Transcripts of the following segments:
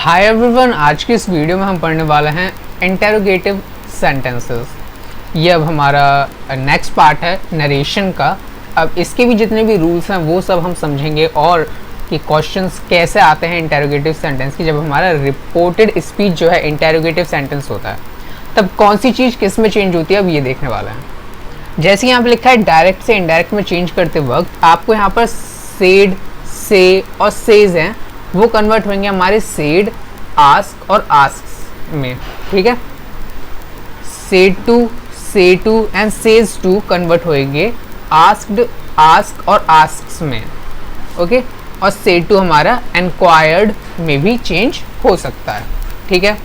Hi everyone, आज की इस वीडियो में हम पढ़ने वाले हैं इंटेरोगेटिव सेंटेंसेस। ये अब हमारा नेक्स्ट पार्ट है नरेशन का। अब इसके भी जितने भी रूल्स हैं वो सब हम समझेंगे और कि क्वेश्चंस कैसे आते हैं इंटेरोगेटिव सेंटेंस की। जब हमारा रिपोर्टेड स्पीच जो है इंटेरोगेटिव सेंटेंस होता है तब कौन सी चीज़ किस में चेंज होती है, अब ये देखने वाला है। जैसे यहाँ पे लिखा है डायरेक्ट से इनडायरेक्ट में चेंज करते वक्त आपको यहाँ पर सेड, से और सेज हैं, वो कन्वर्ट होंगे हमारे सेड, आस्क और आस्क्स में। ठीक है, said to, say to and says to convert होंगे आस्क्ड, आस्क और आस्क्स में। ओके, और सेड टू हमारा एनक्वायर्ड में भी चेंज हो सकता है। ठीक है,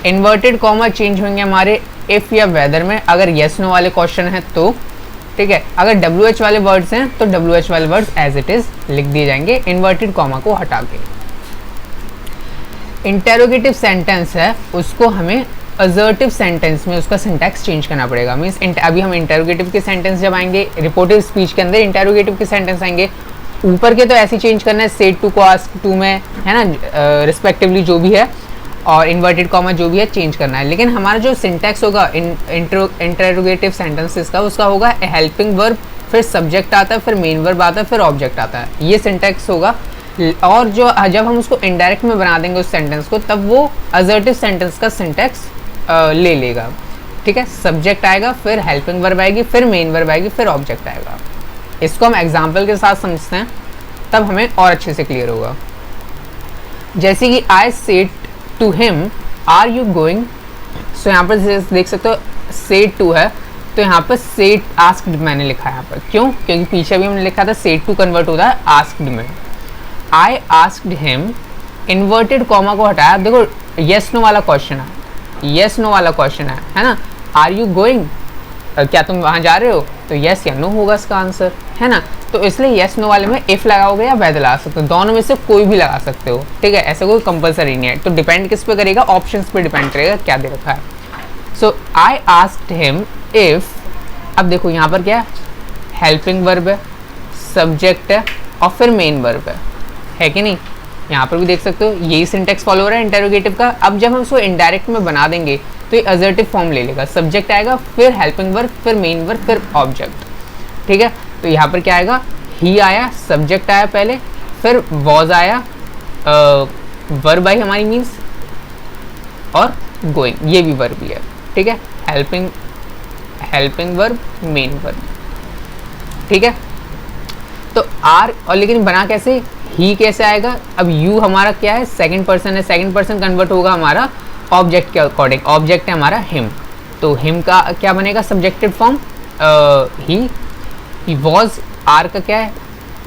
इन्वर्टेड कॉमा चेंज होंगे हमारे इफ़ या वेदर में, अगर येस नो वाले क्वेश्चन है तो। ठीक है, अगर WH वाले वर्ड्स हैं तो WH वाले वर्ड्स एज इट इज़ लिख दिए जाएंगे इन्वर्टेड कॉमा को हटा के। इंटेरोगेटिव सेंटेंस है उसको हमें असर्टिव सेंटेंस में उसका सिंटैक्स चेंज करना पड़ेगा। मीन्स अभी हम इंटेरोगेटिव के सेंटेंस जब आएंगे, रिपोर्टिव स्पीच के अंदर इंटेरोगेटिव के सेंटेंस आएंगे, ऊपर के तो ऐसे चेंज करना है सेड टू को आस्क टू में, है ना, रिस्पेक्टिवली जो भी है, और इन्वर्टेड कॉमा जो भी है चेंज करना है। लेकिन हमारा जो सिंटैक्स होगा इंटेरोगेटिव सेंटेंसेस का, उसका होगा हेल्पिंग वर्ब, फिर सब्जेक्ट आता है, फिर मेन वर्ब आता है, फिर ऑब्जेक्ट आता है, ये सिंटैक्स होगा। और जो जब हम उसको इनडायरेक्ट में बना देंगे उस सेंटेंस को, तब वो असर्टिव सेंटेंस का सिंटैक्स ले लेगा। ठीक है, सब्जेक्ट आएगा, फिर हेल्पिंग वर्ब आएगी, फिर मेन वर्ब आएगी, फिर ऑब्जेक्ट आएगा। इसको हम एग्जाम्पल के साथ समझते हैं तब हमें और अच्छे से क्लियर होगा। जैसे कि I said to him are you going, so यहाँ पर देख सकते हो सेड टू है, तो यहाँ पर सेड आस्क्ड मैंने लिखा है यहाँ पर। क्यों? क्योंकि पीछे भी हमने लिखा था सेड टू कन्वर्ट होता है आस्क्ड में। I asked him, inverted comma को हटाया। देखो येस नो वाला क्वेश्चन है, येस नो वाला क्वेश्चन है ना। आर यू गोइंग, क्या तुम वहाँ जा रहे हो, तो येस या नो होगा इसका आंसर, है ना। तो इसलिए येस नो वाले में इफ़ लगाओगे या वेदर लगा सकते हो, दोनों में से कोई भी लगा सकते हो। ठीक है, ऐसा कोई कंपलसरी नहीं है। तो डिपेंड किस पे करेगा, ऑप्शंस पे डिपेंड करेगा क्या दे रखा है। सो आई आस्क्ड हिम इफ़, अब देखो यहाँ पर क्या है, हेल्पिंग वर्ब है, सब्जेक्ट है और फिर मेन वर्ब है कि नहीं। यहाँ पर भी देख सकते हो यही सिंटेक्स फॉलो हो रहा है इंटेरोगेटिव का। अब जब हम उसको इनडायरेक्ट में बना देंगे तो ये असर्टिव फॉर्म ले लेगा, सब्जेक्ट आएगा, फिर हेल्पिंग वर्ब, फिर मेन वर्ब, फिर ऑब्जेक्ट। ठीक है, तो यहाँ पर क्या आएगा, ही आया, सब्जेक्ट आया पहले, फिर वॉज आया, वर्ब आई हमारी मीन्स, और गोइंग ये भी वर्ब ही है। ठीक है, हेल्पिंग वर्ब, मेन वर्ब। ठीक है, तो आर, और लेकिन बना कैसे, ही कैसे आएगा। अब यू हमारा क्या है, सेकंड पर्सन है, सेकंड पर्सन कन्वर्ट होगा हमारा ऑब्जेक्ट के अकॉर्डिंग। ऑब्जेक्ट है हमारा हिम, तो हिम का क्या बनेगा, सब्जेक्टिव फॉर्म ही वॉज। आर का क्या है,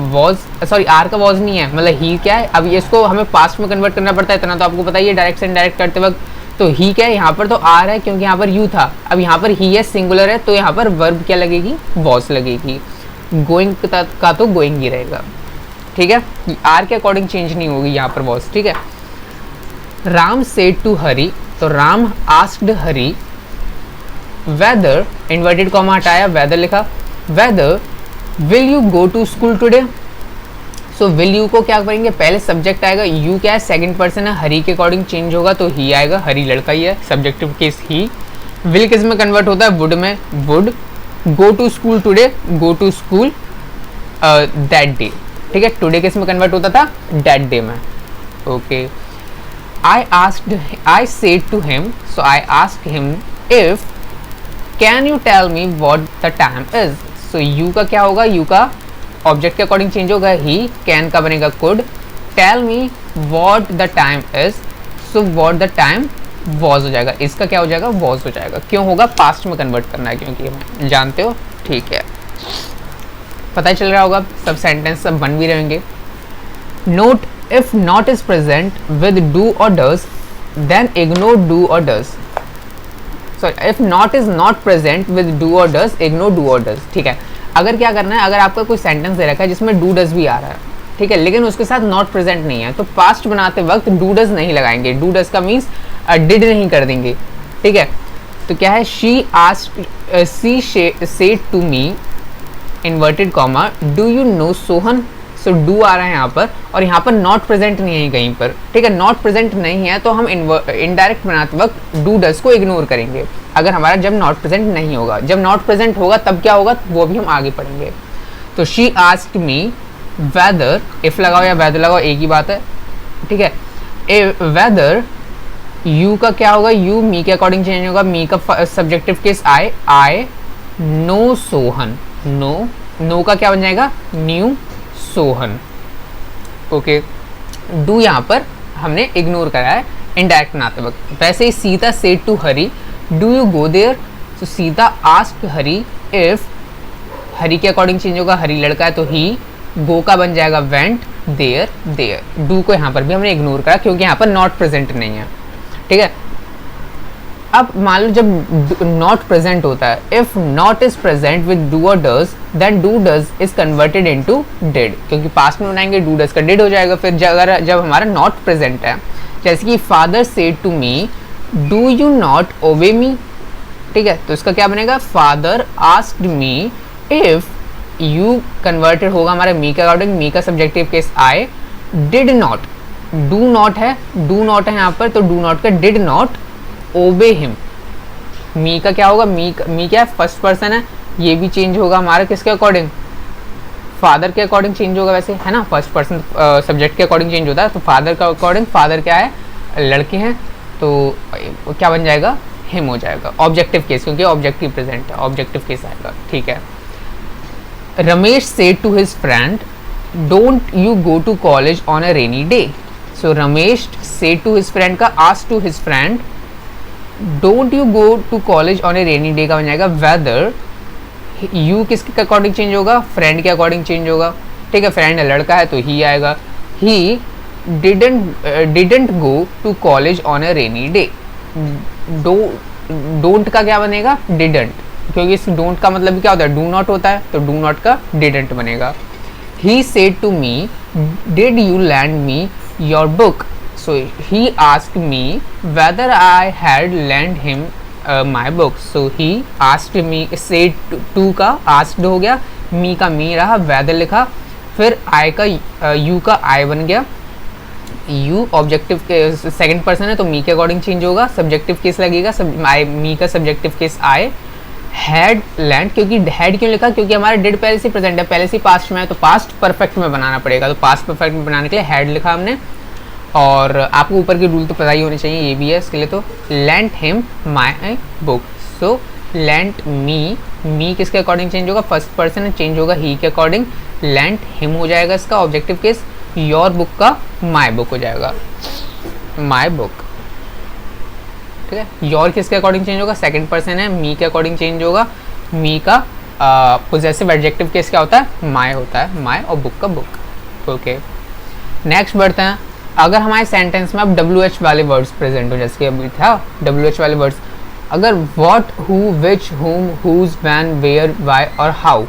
वॉज, सॉरी आर का वॉज नहीं है, मतलब ही क्या है। अब इसको हमें पास्ट में कन्वर्ट करना पड़ता है, इतना तो आपको पता ही है डायरेक्ट से इनडायरेक्ट करते वक्त। तो ही क्या है, यहाँ पर तो आर है क्योंकि यहाँ पर यू था। अब यहाँ पर ही है, सिंगुलर है, तो यहाँ पर वर्ब क्या लगेगी, वॉज लगेगी। गोइंग का तो गोइंग ही रहेगा। ठीक है, आर के अकॉर्डिंग चेंज नहीं होगी यहाँ पर वॉज। ठीक है, राम सेड टू हरी, तो Ram asked Hari whether, inverted comma हटाया, वेदर लिखा, whether will you go to school today. So will you को क्या करेंगे, पहले सब्जेक्ट आएगा, यू क्या है, सेकंड पर्सन है, हरी के अकॉर्डिंग चेंज होगा तो ही आएगा, हरी लड़का ही है, सब्जेक्टिव केस ही। विल किस में कन्वर्ट होता है, वुड में, would. Go to school today, go to school that day. ठीक है, टुडे किस में कन्वर्ट होता था, दैट डे में। Okay, I said to him, so I asked him if can you tell me what the time is. So you का क्या होगा, you का ऑब्जेक्ट के अकॉर्डिंग चेंज होगा, he, can का बनेगा could, tell me what the time is, so what the time was हो जाएगा, इसका क्या हो जाएगा, was हो जाएगा। क्यों होगा, पास्ट में कन्वर्ट करना है क्योंकि हमें जानते हो। ठीक है, पता ही चल रहा होगा, सब सेंटेंस सब बन भी रहेंगे। Note, if not is present with do or does, then ignore do or does. Sorry, if not is not present with do or does, ignore do or does. ठीक है, अगर क्या करना है, अगर आपका कोई सेंटेंस दे रखा है जिसमें do does भी आ रहा है, ठीक है, लेकिन उसके साथ not present नहीं है, तो पास्ट बनाते वक्त do does नहीं लगाएंगे। do does का मीन्स did नहीं कर देंगे। ठीक है, तो क्या है, she asked, she said to me, inverted comma, do you know Sohan, so do आ रहा है यहाँ पर, और यहाँ पर नॉट प्रेजेंट नहीं है कहीं पर, ठीक है। नॉट प्रेजेंट नहीं है तो हम इनडायरेक्ट बनाते वक्त डू डज को इग्नोर करेंगे अगर हमारा जब नॉट प्रेजेंट नहीं होगा। जब नॉट प्रेजेंट होगा तब क्या होगा वो भी हम आगे पढ़ेंगे। तो she asked me whether, if लगाओ या वेदर लगाओ एक ही बात है, ठीक है। वेदर यू का क्या होगा, यू मी के अकॉर्डिंग चेंज होगा, मी का subjective case I know Sohan, know का क्या बन जाएगा, न्यू सोहन, ओके। डू यहाँ पर हमने इग्नोर करा है इनडायरेक्ट बनाते वक्त। वैसे ही Sita said to Hari do you go there, तो सीता आस्क्ड हरी इफ, हरी के अकॉर्डिंग चेंज होगा, हरी लड़का है तो ही, गो का बन जाएगा वेंट, देयर। डू को यहाँ पर भी हमने इग्नोर करा क्योंकि यहाँ पर नॉट प्रेजेंट नहीं है, ठीक है। अब मान लो जब नॉट प्रेजेंट होता है, if not is present with do और does then do does is converted into did, क्योंकि पास्ट में बनाएंगे डू डज का डिड हो जाएगा फिर जब हमारा नॉट प्रेजेंट है। जैसे कि father said to me do you not obey me, ठीक है, तो इसका क्या बनेगा, father asked me if, you converted होगा हमारे मी के अकॉर्डिंग, मी का subjective case I, did not, do not है यहाँ पर, तो डू नॉट का did not obey him. Me का क्या होगा, मी क्या है, फर्स्ट पर्सन है, ये भी चेंज होगा हमारा किसके अकॉर्डिंग, फादर के अकॉर्डिंग चेंज होगा वैसे, है ना, फर्स्ट पर्सन सब्जेक्ट के अकॉर्डिंग चेंज होता है। तो फादर का अकॉर्डिंग, फादर क्या है, लड़के हैं, तो क्या बन जाएगा, हिम हो जाएगा, ऑब्जेक्टिव केस, क्योंकि ऑब्जेक्टिव प्रेजेंट है, ऑब्जेक्टिव केस आएगा, ठीक है। Ramesh said to his friend don't you go to college on a rainy day, so Ramesh said to his friend का ask to his friend don't you go to college on a rainy day का बन जाएगा whether, you किसके according change होगा, friend के according change होगा, ठीक है। फ्रेंड लड़का है तो ही आएगा, he didn't go to college on a rainy day, don't का क्या बनेगा, डिडंट, क्योंकि इस डोंट का मतलब क्या होता है, डू नॉट होता है, तो डू नॉट का डिडंट बनेगा। He said to me did you lend me your book, so he asked me whether I had lent him my book, so he asked me, said to का asked हो गया, me का me रहा, whether लिखा, फिर I का you का I बन गया, you ऑब्जेक्टिव के सेकंड पर्सन है तो me के अकॉर्डिंग चेंज होगा, सब्जेक्टिव केस लगेगा, me का subjective case I, had land, क्योंकि हैड क्यों लिखा, क्योंकि हमारा डिड पहले से प्रेजेंट है, पहले से पास्ट में है, तो पास्ट परफेक्ट में बनाना पड़ेगा, तो पास्ट परफेक्ट में बनाने के लिए हैड लिखा हमने। और आपको ऊपर के रूल तो पता ही होने चाहिए, ये भी है इसके लिए, तो lent him my book, so lent me किसके अकॉर्डिंग चेंज होगा, फर्स्ट पर्सन चेंज होगा, ही के अकॉर्डिंग, लेंट हिम हो जाएगा इसका ऑब्जेक्टिव केस, योर बुक का माई बुक हो जाएगा, माई बुक, ठीक है। योर किसके अकॉर्डिंग चेंज होगा, सेकंड पर्सन है, मी के अकॉर्डिंग चेंज होगा, मी का पोजेसिव एडजेक्टिव केस क्या होता है, माई होता है, माई, और बुक का बुक, ओके। नेक्स्ट बढ़ते हैं, अगर हमारे सेंटेंस में अब WH वाले वर्ड्स प्रेजेंट हो, जैसे कि अभी था WH वाले वर्ड्स, अगर what, who, which, whom, whose, when, where, why और how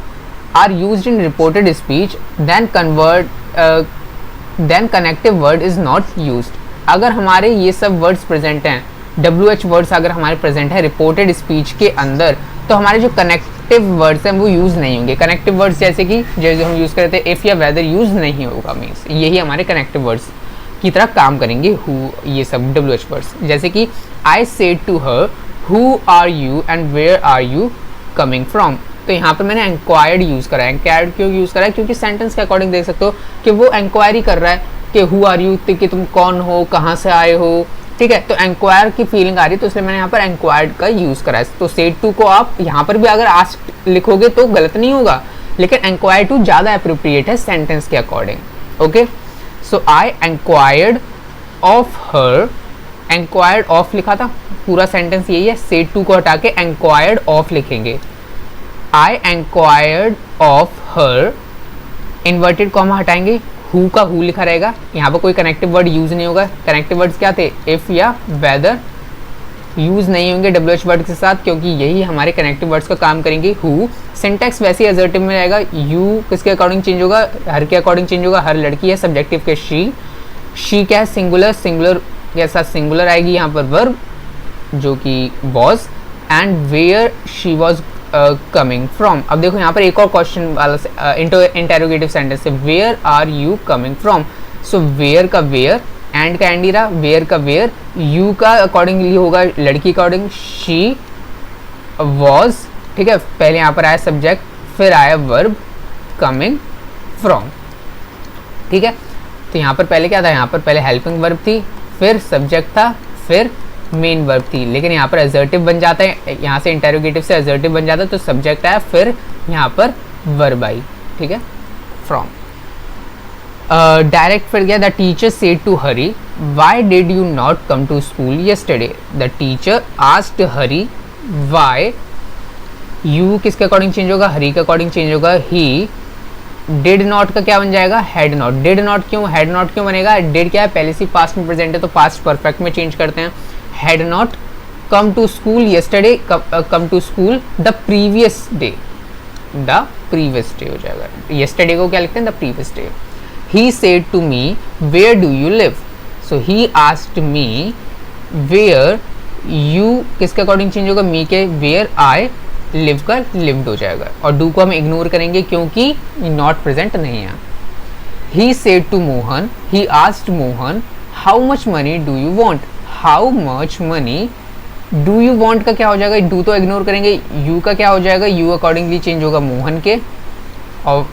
are used in reported speech, then connective word is not used। अगर हमारे ये सब वर्ड्स प्रेजेंट हैं, WH वर्ड्स अगर हमारे प्रेजेंट है रिपोर्टेड स्पीच के अंदर, तो हमारे जो कनेक्टिव वर्ड्स हैं वो यूज़ नहीं होंगे। कनेक्टिव वर्ड्स जैसे कि जो हम यूज़ करते हैं इफ़ या वेदर यूज़ नहीं होगा, मीन्स यही हमारे कनेक्टिव वर्ड्स की तरह काम करेंगे, हु, ये सब WH वर्ड्स। जैसे कि I said to her who are you and where are you coming from, तो यहाँ पर मैंने इंक्वायर्ड यूज़ करा है। इंक्वायर्ड क्यों यूज़ करा है, क्योंकि सेंटेंस के अकॉर्डिंग देख सकते हो कि वो इंक्वायरी कर रहा है कि हु आर यू, कि तुम कौन हो, कहाँ से आए हो, ठीक है, तो इंक्वायर की फीलिंग आ रही है, तो इसलिए मैंने यहाँ पर इंक्वायर्ड का यूज़ करा है। तो सेड टू को आप यहाँ पर भी अगर आस्क्ड लिखोगे तो गलत नहीं होगा, लेकिन इंक्वायर टू ज़्यादा अप्रोप्रिएट है सेंटेंस के according, okay. So I inquired of her, inquired of लिखा था, पूरा सेंटेंस यही है, सेड टू को हटा के इंक्वायर्ड ऑफ लिखेंगे। आई inquired of her, inverted comma हटाएंगे, हु का हु लिखा रहेगा, यहाँ पर कोई कनेक्टिव वर्ड यूज नहीं होगा। कनेक्टिव वर्ड्स क्या थे, इफ या वेदर यूज नहीं होंगे WH वर्ड के साथ, क्योंकि यही हमारे कनेक्टिव वर्ड्स का काम करेंगे। हु सिंटेक्स वैसे ही असर्टिव में रहेगा, यू किसके अकॉर्डिंग चेंज होगा, हर के अकॉर्डिंग चेंज होगा, हर लड़की है, सब्जेक्टिव के शी क्या है, सिंगुलर, सिंगुलर के साथ सिंगुलर आएगी यहाँ पर वर्ब जो कि was, and where she was coming from. अब देखो यहाँ पर एक और क्वेश्चन वाला इंटेरोगेटिव सेंटेंस है, where are you coming from. So where का वेयर, एंड का एंड ही रहा, वेयर का वेयर, यू का अकॉर्डिंगली होगा लड़की अकॉर्डिंग शी वॉज, ठीक है। पहले यहाँ पर आया सब्जेक्ट, फिर आया वर्ब कमिंग फ्रॉम, ठीक है। तो यहाँ पर पहले क्या था, यहाँ पर पहले हेल्पिंग वर्ब थी, फिर सब्जेक्ट था, फिर मेन वर्ब थी। लेकिन यहाँ पर एजर्टिव बन जाता है, यहाँ से इंटेरोगेटिव से एजर्टिव बन जाता है, तो सब्जेक्ट आया, फिर यहाँ पर वर्ब आई, ठीक है, फ्रॉम। डायरेक्ट फिर गया, the teacher said to Hari why did you not come to school yesterday. The teacher asked Hari why, you किसके अकॉर्डिंग चेंज होगा, हरी के अकॉर्डिंग चेंज होगा, ही। डिड नॉट का क्या बन जाएगा, हैड नॉट। डिड नॉट क्यों, हैड नॉट क्यों बनेगा, डिड क्या है पहले से पास्ट में प्रेजेंट है, तो पास्ट परफेक्ट में चेंज करते हैं। Had not come to school yesterday, come to school the previous day, the previous day हो जाएगा। येस्टरडे को क्या लिखते हैं, the previous day. He said to me where do you live, so he asked me where, you किसके according change होगा, me के, where I live का लिव्ड हो जाएगा। और डू को हम इग्नोर करेंगे क्योंकि नॉट प्रेजेंट नहीं है। He said to Mohan, he asked Mohan how much money do you want, how much money do you want का क्या हो जाएगा, डू तो इग्नोर करेंगे, यू का क्या हो जाएगा, यू अकॉर्डिंगली चेंज होगा मोहन के, और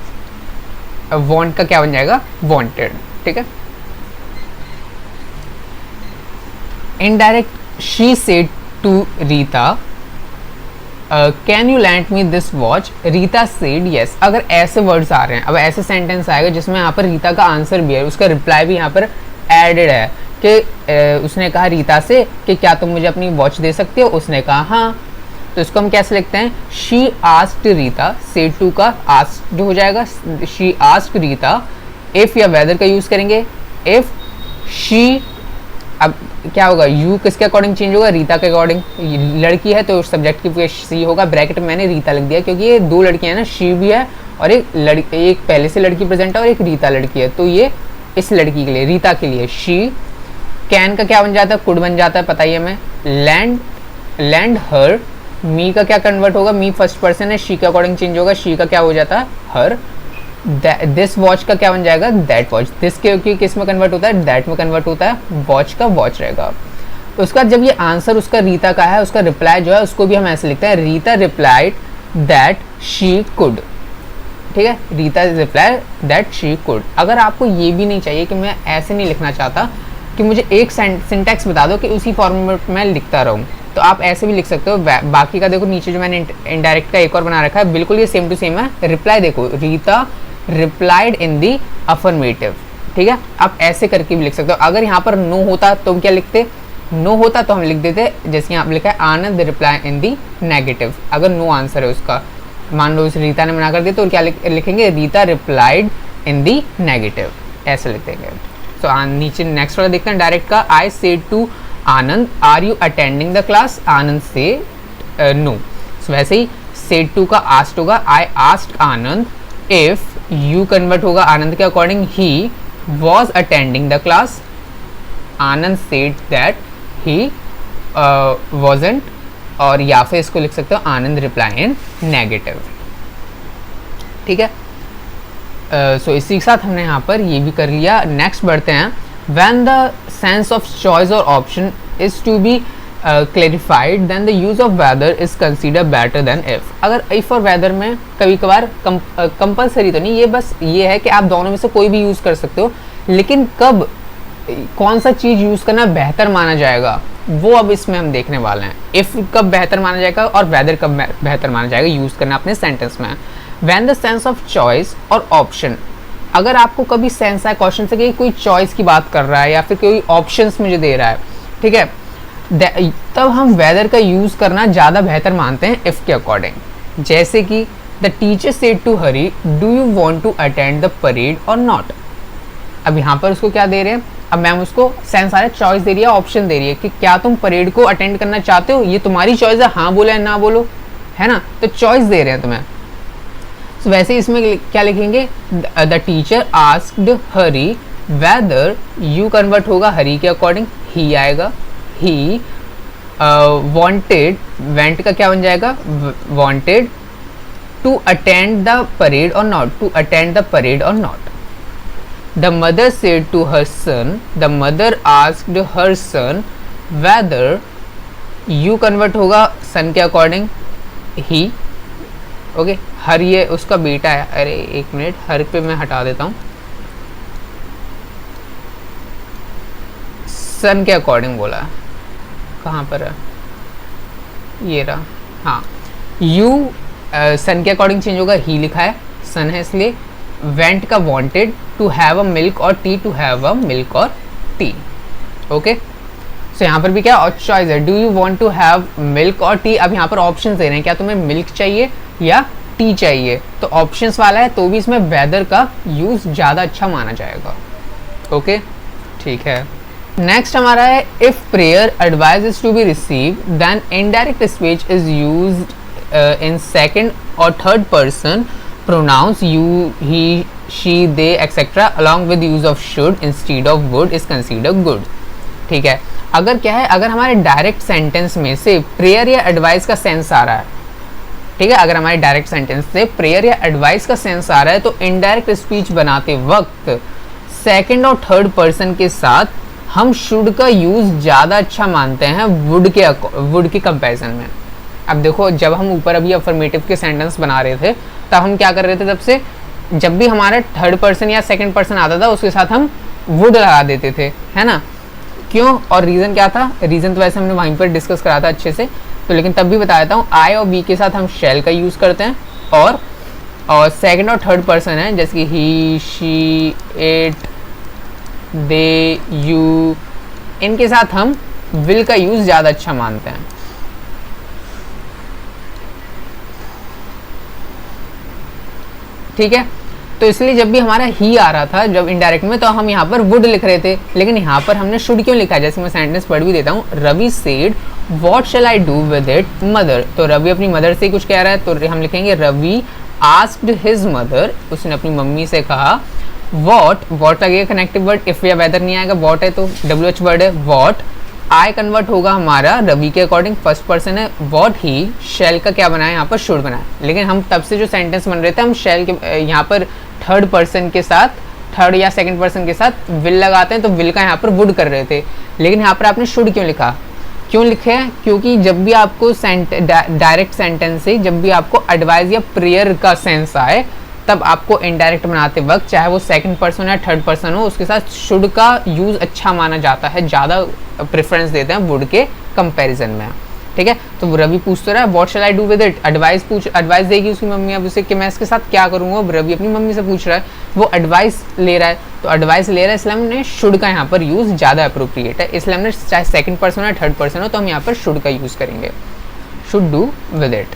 वांट का क्या बन जाएगा, वांटेड, ठीक है। Indirect, she said to Rita can you lend me this watch, Rita said yes. अगर ऐसे वर्ड्स आ रहे हैं, अब ऐसे सेंटेंस आएगा जिसमें यहाँ पर रीता का आंसर भी है, उसका रिप्लाई भी यहाँ पर एडेड है कि उसने कहा रीता से कि क्या तुम मुझे अपनी वॉच दे सकते हो, उसने कहा हाँ। तो इसको हम कैसे लिखते हैं, she asked Rita, said to का आस्क्ड हो जाएगा, शी आस्क्ड रीता। इफ या वेदर का यूज करेंगे, इफ शी, अब क्या होगा, यू किसके अकॉर्डिंग चेंज होगा, रीता के अकॉर्डिंग। लड़की है तो सब्जेक्ट की सी होगा, ब्रैकेट में मैंने रीता लिख दिया क्योंकि ये दो लड़कियां हैं ना, शी भी है और एक लड़की, एक पहले से लड़की प्रेजेंट है और एक रीता लड़की है, तो ये इस लड़की के लिए, रीता के लिए शी। कैन का क्या बन जाता है, कुड बन जाता है, पता ही हमें। लैंड, लैंड हर, मी का क्या कन्वर्ट होगा, मी फर्स्ट पर्सन है, शी के अकॉर्डिंग चेंज होगा, शी का क्या हो जाता है, हर। दिस वॉच का क्या बन जाएगा, दैट वॉच। दिस के किस में कन्वर्ट होता है, दैट में कन्वर्ट होता है, वॉच का वॉच रहेगा। तो उसका जब ये आंसर उसका रीता का है, उसका रिप्लाई जो है उसको भी हम ऐसे लिखते हैं, Rita replied that she could, ठीक है, Rita reply that she could. अगर आपको ये भी नहीं चाहिए कि मैं ऐसे नहीं लिखना चाहता कि मुझे एक सिंटैक्स बता दो कि उसी फॉर्मेट में लिखता रहूँ, तो आप ऐसे भी लिख सकते हो। बाकी का देखो नीचे जो मैंने इनडायरेक्ट का एक और बना रखा है, बिल्कुल ये सेम टू सेम है। रिप्लाई देखो, Rita replied in the affirmative, ठीक है, आप ऐसे करके भी लिख सकते हो। अगर यहाँ पर नो होता तो हम क्या लिखते, नो होता तो हम लिख देते जैसे यहाँ लिखा है, आनंद रिप्लाई इन दी नेगेटिव। अगर नो आंसर है उसका, मान लो इस रीता ने मना कर दिया तो क्या लिखेंगे, Rita replied in the negative, ऐसे लिख देंगे। तो नीचे नेक्स्ट वाला देखते हैं डायरेक्ट का, I said to Anand are you attending the class, Anand से नो। वैसे ही सेड टू का आस्क्ड होगा, I asked Anand, if you convert होगा आनंद के according, he was attending the class, Anand said that he wasn't, और या फिर इसको लिख सकते हो आनंद रिप्लाई इन नेगेटिव, ठीक है। सो इसी के साथ हमने यहाँ पर ये भी कर लिया। नेक्स्ट बढ़ते हैं, when the sense of choice or option is to be clarified then the use of whether is consider better than if. अगर इफ और वेदर में कभी कभार कंपलसरी तो नहीं, ये बस ये है कि आप दोनों में से कोई भी यूज कर सकते हो, लेकिन कब कौन सा चीज यूज करना बेहतर माना जाएगा वो अब इसमें हम देखने वाले हैं। इफ कब बेहतर माना जाएगा और वेदर कब बेहतर माना जाएगा यूज करना अपने सेंटेंस में। When the sense of choice or option, अगर आपको कभी सेंस है क्वेश्चन से कि कोई चॉइस की बात कर रहा है या फिर कोई ऑप्शंस मुझे दे रहा है, ठीक है, तब हम वेदर का यूज करना ज्यादा बेहतर मानते हैं इफ के अकॉर्डिंग। जैसे कि the teacher said to Hari, do you want to attend the parade और नॉट। अब यहाँ पर उसको क्या दे रहे हैं, अब मैम उसको सेंस आ रहा है, चॉइस दे रही है, ऑप्शन दे रही है कि क्या तुम परेड को अटेंड करना चाहते हो, ये तुम्हारी चॉइस है, हाँ बोलो या ना बोलो, है ना, तो चॉइस दे रहे हैं तुम्हें। तो वैसे इसमें क्या लिखेंगे, the teacher asked Hari whether, you convert होगा हरी के अकॉर्डिंग, ही आएगा, ही वांटेड, वेंट का क्या बन जाएगा, wanted to attend the parade और not, to attend the parade और not. The mother said to her son, the mother asked her son whether, you convert होगा सन के अकॉर्डिंग ही, okay. हर ये उसका बेटा है, अरे एक मिनट, हर पे मैं हटा देता हूँ, सन के अकॉर्डिंग बोला है, कहाँ पर है, ये रहा, हाँ। यू सन के अकॉर्डिंग चेंज होगा, ही लिखा है, सन है इसलिए। वेंट का wanted, to have a milk or tea, to have a milk or tea, okay. So यहाँ पर भी क्या चॉइस है, do you want to have milk or tea. अब यहाँ पर ऑप्शन दे रहे हैं, क्या तुम्हें मिल्क चाहिए या टी चाहिए, तो ऑप्शंस वाला है तो भी इसमें वेदर का यूज ज़्यादा अच्छा माना जाएगा, ओके, ठीक है। नेक्स्ट हमारा है, if prayer advice is to be receive then indirect speech is used in second or third person pronouns you, he, she, they etc along with use of should instead of would is considered good, ठीक है। अगर क्या है, अगर हमारे direct sentence में से prayer या एडवाइस का सेंस आ रहा है, ठीक है, अगर हमारे डायरेक्ट सेंटेंस से प्रेयर या एडवाइस का सेंस आ रहा है, तो इनडायरेक्ट स्पीच बनाते वक्त सेकंड और थर्ड पर्सन के साथ हम शुड का यूज ज़्यादा अच्छा मानते हैं वुड के कंपैरिजन में। अब देखो, जब हम ऊपर अभी अफर्मेटिव के सेंटेंस बना रहे थे, तब हम क्या कर रहे थे, तब से जब भी हमारा थर्ड पर्सन या सेकंड पर्सन आता था, उसके साथ हम वुड लगा देते थे, है ना। क्यों, और रीज़न क्या था, रीज़न तो वैसे हमने वहीं पर डिस्कस करा था अच्छे से, तो लेकिन तब भी बता देता हूँ, आई और बी के साथ हम शैल का यूज़ करते हैं, और सेकंड और थर्ड पर्सन है, जैसे कि ही, शी, इट, दे, यू, इनके साथ हम विल का यूज़ ज़्यादा अच्छा मानते हैं, ठीक है। तो इसलिए जब भी हमारा ही आ रहा था जब इनडायरेक्ट में, तो हम यहाँ पर वुड लिख रहे थे, लेकिन यहाँ पर हमने शुड क्यों लिखा है, जैसे मैं सेंटेंस पढ़ भी देता हूँ, Ravi said what shall I do with it mother. तो रवि अपनी मदर से कुछ कह रहा है, तो हम लिखेंगे रवि आस्क्ड हिज मदर, उसने अपनी मम्मी से कहा, वॉट लगेगा कनेक्टिव वर्ड, इफ या वेदर नहीं आएगा, वॉट है तो WH वर्ड है, वॉट। आई कन्वर्ट होगा हमारा रवि के अकॉर्डिंग, फर्स्ट पर्सन है, वॉट ही, शैल का क्या बनाया यहाँ पर, शुड बनाया। लेकिन हम तब से जो सेंटेंस बन रहे थे, हम शैल के यहाँ पर थर्ड पर्सन के साथ, थर्ड या सेकंड पर्सन के साथ विल लगाते हैं, तो विल का यहाँ पर वुड कर रहे थे, लेकिन यहाँ पर आपने शुड क्यों लिखा, क्यों लिखे हैं, क्योंकि जब भी आपको डायरेक्ट सेंटेंस से जब भी आपको एडवाइस या प्रेयर का सेंस आए, तब आपको इनडायरेक्ट बनाते वक्त, चाहे वो सेकंड पर्सन या थर्ड पर्सन हो, उसके साथ शुड का यूज़ अच्छा माना जाता है, ज़्यादा प्रेफरेंस देते हैं वुड के कंपैरिजन में, ठीक है। तो रवि पूछ तो रहा है what shall I do with it, advice देगी उसकी मम्मी अब उसे कि मैं इसके साथ क्या करूँगा। अब रवि अपनी मम्मी से पूछ रहा है, वो एडवाइस ले रहा है, तो एडवाइस ले रहा है, इसलिए हमने शुड का यहाँ पर यूज़ ज़्यादा अप्रोप्रिएट है, इसलिए हमने चाहे सेकंड पर्सन या थर्ड पर्सन हो, तो हम यहाँ पर शुड का यूज़ करेंगे, should do with it,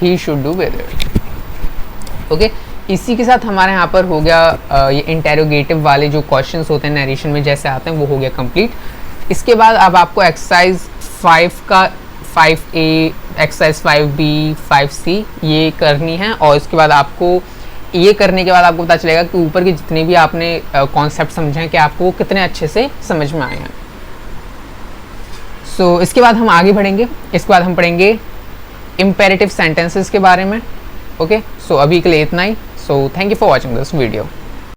he should do with it, okay. इसी के साथ हमारे यहाँ पर हो गया ये इंटेरोगेटिव वाले जो क्वेश्चंस होते हैं नरेशन में जैसे आते हैं, वो हो गया कंप्लीट। इसके बाद अब आपको एक्सरसाइज 5 का 5A, एक्सरसाइज 5B, 5C ये करनी है, और इसके बाद आपको ये करने के बाद आपको पता चलेगा कि ऊपर के जितने भी आपने कॉन्सेप्ट समझे हैं कि आपको वो कितने अच्छे से समझ में आए हैं। सो इसके बाद हम आगे बढ़ेंगे, इसके बाद हम पढ़ेंगे इम्पेरेटिव सेंटेंसेस के बारे में, ओके। सो अभी के लिए इतना ही। So thank you for watching this video.